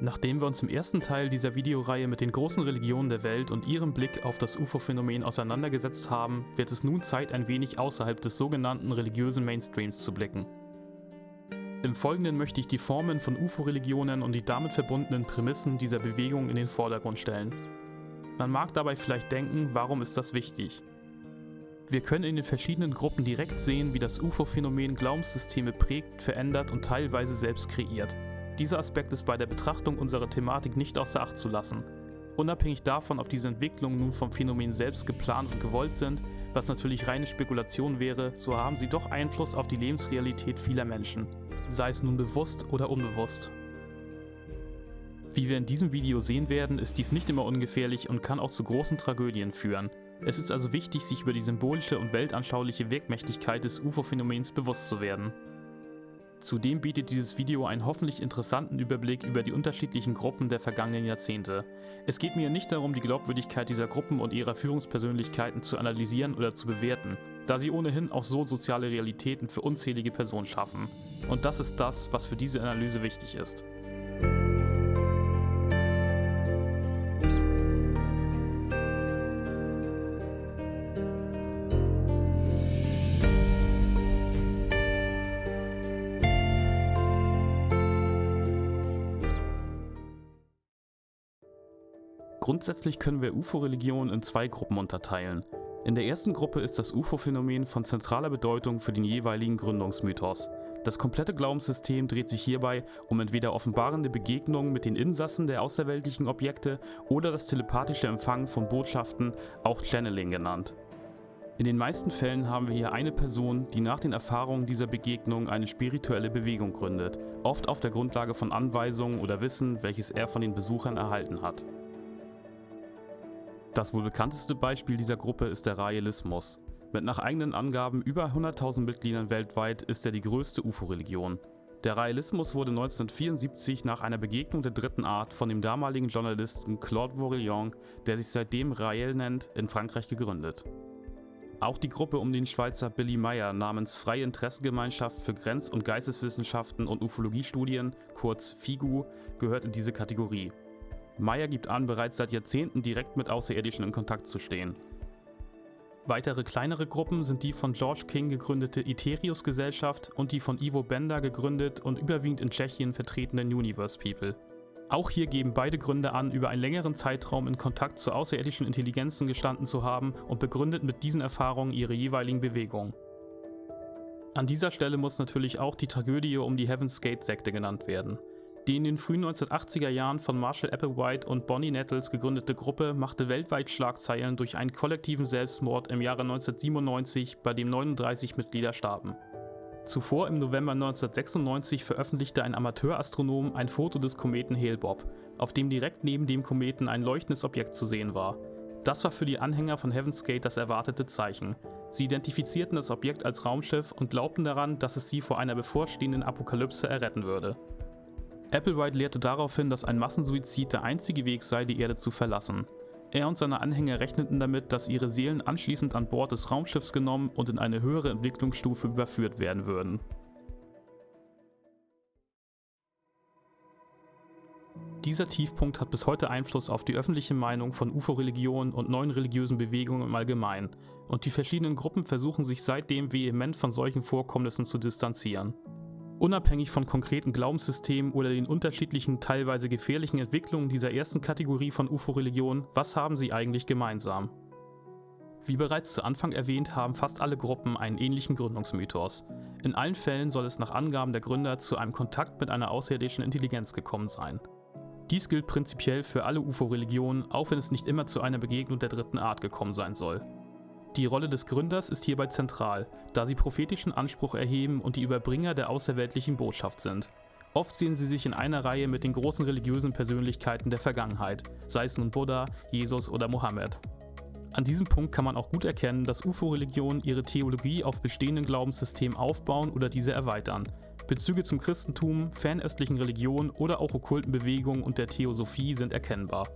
Nachdem wir uns im ersten Teil dieser Videoreihe mit den großen Religionen der Welt und ihrem Blick auf das UFO-Phänomen auseinandergesetzt haben, wird es nun Zeit, ein wenig außerhalb des sogenannten religiösen Mainstreams zu blicken. Im Folgenden möchte ich die Formen von UFO-Religionen und die damit verbundenen Prämissen dieser Bewegung in den Vordergrund stellen. Man mag dabei vielleicht denken, warum ist das wichtig? Wir können in den verschiedenen Gruppen direkt sehen, wie das UFO-Phänomen Glaubenssysteme prägt, verändert und teilweise selbst kreiert. Dieser Aspekt ist bei der Betrachtung unserer Thematik nicht außer Acht zu lassen. Unabhängig davon, ob diese Entwicklungen nun vom Phänomen selbst geplant und gewollt sind, was natürlich reine Spekulation wäre, so haben sie doch Einfluss auf die Lebensrealität vieler Menschen, sei es nun bewusst oder unbewusst. Wie wir in diesem Video sehen werden, ist dies nicht immer ungefährlich und kann auch zu großen Tragödien führen. Es ist also wichtig, sich über die symbolische und weltanschauliche Wirkmächtigkeit des UFO-Phänomens bewusst zu werden. Zudem bietet dieses Video einen hoffentlich interessanten Überblick über die unterschiedlichen Gruppen der vergangenen Jahrzehnte. Es geht mir nicht darum, die Glaubwürdigkeit dieser Gruppen und ihrer Führungspersönlichkeiten zu analysieren oder zu bewerten, da sie ohnehin auch so soziale Realitäten für unzählige Personen schaffen. Und das ist das, was für diese Analyse wichtig ist. Grundsätzlich können wir UFO-Religionen in zwei Gruppen unterteilen. In der ersten Gruppe ist das UFO-Phänomen von zentraler Bedeutung für den jeweiligen Gründungsmythos. Das komplette Glaubenssystem dreht sich hierbei um entweder offenbarende Begegnungen mit den Insassen der außerweltlichen Objekte oder das telepathische Empfangen von Botschaften, auch Channeling genannt. In den meisten Fällen haben wir hier eine Person, die nach den Erfahrungen dieser Begegnung eine spirituelle Bewegung gründet, oft auf der Grundlage von Anweisungen oder Wissen, welches er von den Besuchern erhalten hat. Das wohl bekannteste Beispiel dieser Gruppe ist der Raelismus. Mit nach eigenen Angaben über 100.000 Mitgliedern weltweit ist er die größte UFO-Religion. Der Raelismus wurde 1974 nach einer Begegnung der dritten Art von dem damaligen Journalisten Claude Vorilhon, der sich seitdem Rael nennt, in Frankreich gegründet. Auch die Gruppe um den Schweizer Billy Meier namens Freie Interessengemeinschaft für Grenz- und Geisteswissenschaften und Ufologiestudien, kurz FIGU, gehört in diese Kategorie. Meier gibt an, bereits seit Jahrzehnten direkt mit Außerirdischen in Kontakt zu stehen. Weitere kleinere Gruppen sind die von George King gegründete Etherius-Gesellschaft und die von Ivo Bender gegründet und überwiegend in Tschechien vertretenen Universe People. Auch hier geben beide Gründer an, über einen längeren Zeitraum in Kontakt zu außerirdischen Intelligenzen gestanden zu haben und begründet mit diesen Erfahrungen ihre jeweiligen Bewegungen. An dieser Stelle muss natürlich auch die Tragödie um die Heaven's Gate-Sekte genannt werden. Die in den frühen 1980er Jahren von Marshall Applewhite und Bonnie Nettles gegründete Gruppe machte weltweit Schlagzeilen durch einen kollektiven Selbstmord im Jahre 1997, bei dem 39 Mitglieder starben. Zuvor im November 1996 veröffentlichte ein Amateurastronom ein Foto des Kometen Hale-Bopp, auf dem direkt neben dem Kometen ein leuchtendes Objekt zu sehen war. Das war für die Anhänger von Heaven's Gate das erwartete Zeichen. Sie identifizierten das Objekt als Raumschiff und glaubten daran, dass es sie vor einer bevorstehenden Apokalypse erretten würde. Applewhite lehrte daraufhin, dass ein Massensuizid der einzige Weg sei, die Erde zu verlassen. Er und seine Anhänger rechneten damit, dass ihre Seelen anschließend an Bord des Raumschiffs genommen und in eine höhere Entwicklungsstufe überführt werden würden. Dieser Tiefpunkt hat bis heute Einfluss auf die öffentliche Meinung von UFO-Religionen und neuen religiösen Bewegungen im Allgemeinen, und die verschiedenen Gruppen versuchen sich seitdem vehement von solchen Vorkommnissen zu distanzieren. Unabhängig von konkreten Glaubenssystemen oder den unterschiedlichen, teilweise gefährlichen Entwicklungen dieser ersten Kategorie von UFO-Religionen, was haben sie eigentlich gemeinsam? Wie bereits zu Anfang erwähnt, haben fast alle Gruppen einen ähnlichen Gründungsmythos. In allen Fällen soll es nach Angaben der Gründer zu einem Kontakt mit einer außerirdischen Intelligenz gekommen sein. Dies gilt prinzipiell für alle UFO-Religionen, auch wenn es nicht immer zu einer Begegnung der dritten Art gekommen sein soll. Die Rolle des Gründers ist hierbei zentral, da sie prophetischen Anspruch erheben und die Überbringer der außerweltlichen Botschaft sind. Oft sehen sie sich in einer Reihe mit den großen religiösen Persönlichkeiten der Vergangenheit, sei es nun Buddha, Jesus oder Mohammed. An diesem Punkt kann man auch gut erkennen, dass UFO-Religionen ihre Theologie auf bestehenden Glaubenssystemen aufbauen oder diese erweitern. Bezüge zum Christentum, fernöstlichen Religionen oder auch okkulten Bewegungen und der Theosophie sind erkennbar.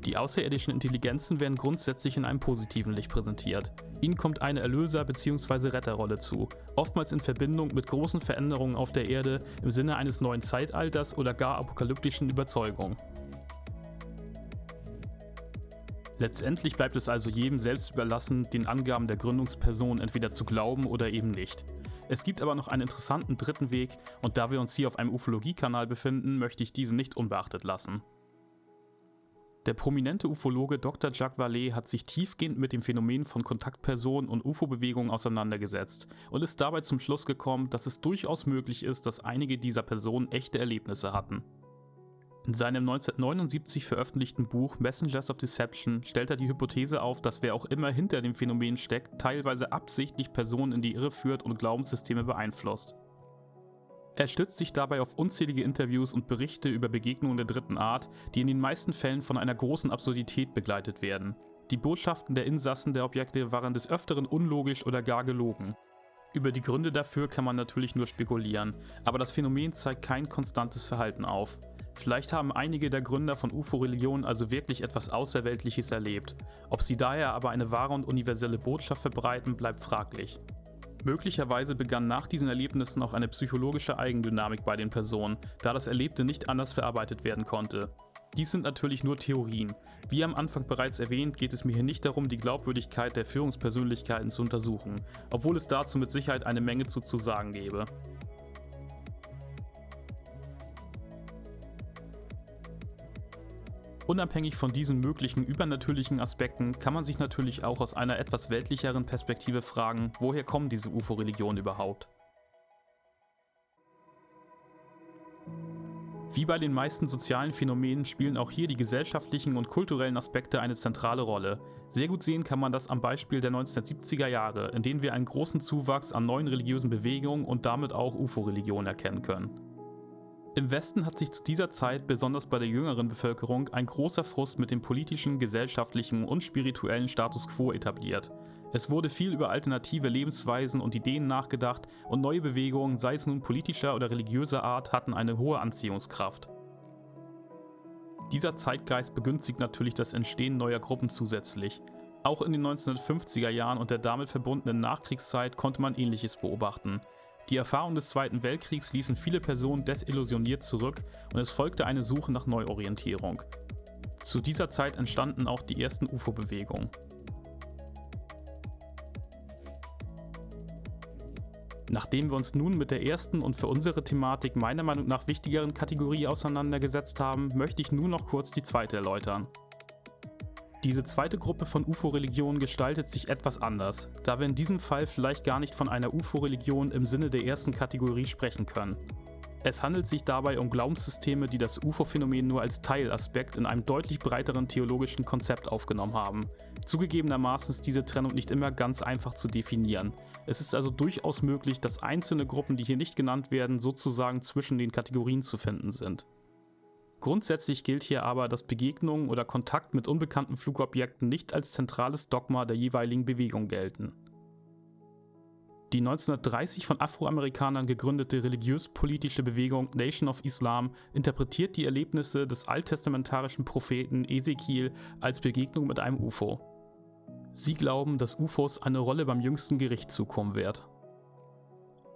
Die außerirdischen Intelligenzen werden grundsätzlich in einem positiven Licht präsentiert. Ihnen kommt eine Erlöser- bzw. Retterrolle zu, oftmals in Verbindung mit großen Veränderungen auf der Erde im Sinne eines neuen Zeitalters oder gar apokalyptischen Überzeugungen. Letztendlich bleibt es also jedem selbst überlassen, den Angaben der Gründungsperson entweder zu glauben oder eben nicht. Es gibt aber noch einen interessanten dritten Weg und da wir uns hier auf einem Ufologie-Kanal befinden, möchte ich diesen nicht unbeachtet lassen. Der prominente Ufologe Dr. Jacques Vallée hat sich tiefgehend mit dem Phänomen von Kontaktpersonen und UFO-Bewegungen auseinandergesetzt und ist dabei zum Schluss gekommen, dass es durchaus möglich ist, dass einige dieser Personen echte Erlebnisse hatten. In seinem 1979 veröffentlichten Buch Messengers of Deception stellt er die Hypothese auf, dass wer auch immer hinter dem Phänomen steckt, teilweise absichtlich Personen in die Irre führt und Glaubenssysteme beeinflusst. Er stützt sich dabei auf unzählige Interviews und Berichte über Begegnungen der dritten Art, die in den meisten Fällen von einer großen Absurdität begleitet werden. Die Botschaften der Insassen der Objekte waren des Öfteren unlogisch oder gar gelogen. Über die Gründe dafür kann man natürlich nur spekulieren, aber das Phänomen zeigt kein konstantes Verhalten auf. Vielleicht haben einige der Gründer von UFO-Religionen also wirklich etwas Außerweltliches erlebt. Ob sie daher aber eine wahre und universelle Botschaft verbreiten, bleibt fraglich. Möglicherweise begann nach diesen Erlebnissen auch eine psychologische Eigendynamik bei den Personen, da das Erlebte nicht anders verarbeitet werden konnte. Dies sind natürlich nur Theorien. Wie am Anfang bereits erwähnt, geht es mir hier nicht darum, die Glaubwürdigkeit der Führungspersönlichkeiten zu untersuchen, obwohl es dazu mit Sicherheit eine Menge zu sagen gäbe. Unabhängig von diesen möglichen übernatürlichen Aspekten kann man sich natürlich auch aus einer etwas weltlicheren Perspektive fragen, woher kommen diese UFO-Religionen überhaupt? Wie bei den meisten sozialen Phänomenen spielen auch hier die gesellschaftlichen und kulturellen Aspekte eine zentrale Rolle. Sehr gut sehen kann man das am Beispiel der 1970er Jahre, in denen wir einen großen Zuwachs an neuen religiösen Bewegungen und damit auch UFO-Religionen erkennen können. Im Westen hat sich zu dieser Zeit, besonders bei der jüngeren Bevölkerung, ein großer Frust mit dem politischen, gesellschaftlichen und spirituellen Status quo etabliert. Es wurde viel über alternative Lebensweisen und Ideen nachgedacht und neue Bewegungen, sei es nun politischer oder religiöser Art, hatten eine hohe Anziehungskraft. Dieser Zeitgeist begünstigt natürlich das Entstehen neuer Gruppen zusätzlich. Auch in den 1950er Jahren und der damit verbundenen Nachkriegszeit konnte man Ähnliches beobachten. Die Erfahrungen des Zweiten Weltkriegs ließen viele Personen desillusioniert zurück und es folgte eine Suche nach Neuorientierung. Zu dieser Zeit entstanden auch die ersten UFO-Bewegungen. Nachdem wir uns nun mit der ersten und für unsere Thematik meiner Meinung nach wichtigeren Kategorie auseinandergesetzt haben, möchte ich nun noch kurz die zweite erläutern. Diese zweite Gruppe von UFO-Religionen gestaltet sich etwas anders, da wir in diesem Fall vielleicht gar nicht von einer UFO-Religion im Sinne der ersten Kategorie sprechen können. Es handelt sich dabei um Glaubenssysteme, die das UFO-Phänomen nur als Teilaspekt in einem deutlich breiteren theologischen Konzept aufgenommen haben. Zugegebenermaßen ist diese Trennung nicht immer ganz einfach zu definieren. Es ist also durchaus möglich, dass einzelne Gruppen, die hier nicht genannt werden, sozusagen zwischen den Kategorien zu finden sind. Grundsätzlich gilt hier aber, dass Begegnungen oder Kontakt mit unbekannten Flugobjekten nicht als zentrales Dogma der jeweiligen Bewegung gelten. Die 1930 von Afroamerikanern gegründete religiös-politische Bewegung Nation of Islam interpretiert die Erlebnisse des alttestamentarischen Propheten Ezekiel als Begegnung mit einem UFO. Sie glauben, dass UFOs eine Rolle beim jüngsten Gericht zukommen wird.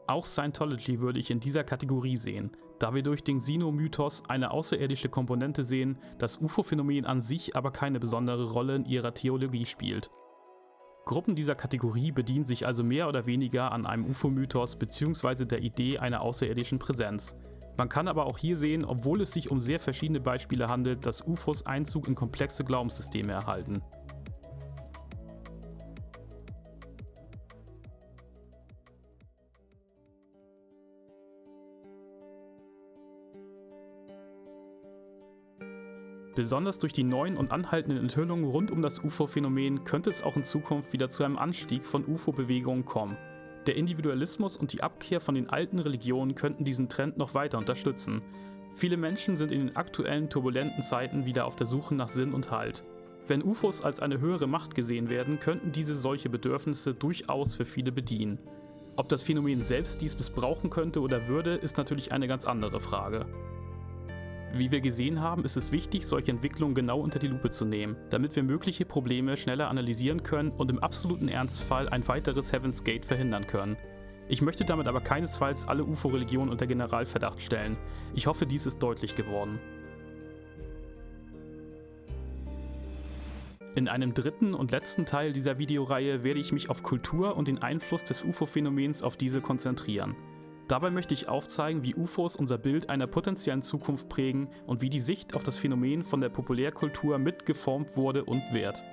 Auch Scientology würde ich in dieser Kategorie sehen, da wir durch den Xeno-Mythos eine außerirdische Komponente sehen, das UFO-Phänomen an sich aber keine besondere Rolle in ihrer Theologie spielt. Gruppen dieser Kategorie bedienen sich also mehr oder weniger an einem UFO-Mythos bzw. der Idee einer außerirdischen Präsenz. Man kann aber auch hier sehen, obwohl es sich um sehr verschiedene Beispiele handelt, dass UFOs Einzug in komplexe Glaubenssysteme erhalten. Besonders durch die neuen und anhaltenden Enthüllungen rund um das UFO-Phänomen könnte es auch in Zukunft wieder zu einem Anstieg von UFO-Bewegungen kommen. Der Individualismus und die Abkehr von den alten Religionen könnten diesen Trend noch weiter unterstützen. Viele Menschen sind in den aktuellen turbulenten Zeiten wieder auf der Suche nach Sinn und Halt. Wenn UFOs als eine höhere Macht gesehen werden, könnten diese solche Bedürfnisse durchaus für viele bedienen. Ob das Phänomen selbst dies missbrauchen könnte oder würde, ist natürlich eine ganz andere Frage. Wie wir gesehen haben, ist es wichtig, solche Entwicklungen genau unter die Lupe zu nehmen, damit wir mögliche Probleme schneller analysieren können und im absoluten Ernstfall ein weiteres Heaven's Gate verhindern können. Ich möchte damit aber keinesfalls alle UFO-Religionen unter Generalverdacht stellen. Ich hoffe, dies ist deutlich geworden. In einem dritten und letzten Teil dieser Videoreihe werde ich mich auf Kultur und den Einfluss des UFO-Phänomens auf diese konzentrieren. Dabei möchte ich aufzeigen, wie UFOs unser Bild einer potenziellen Zukunft prägen und wie die Sicht auf das Phänomen von der Populärkultur mitgeformt wurde und wird.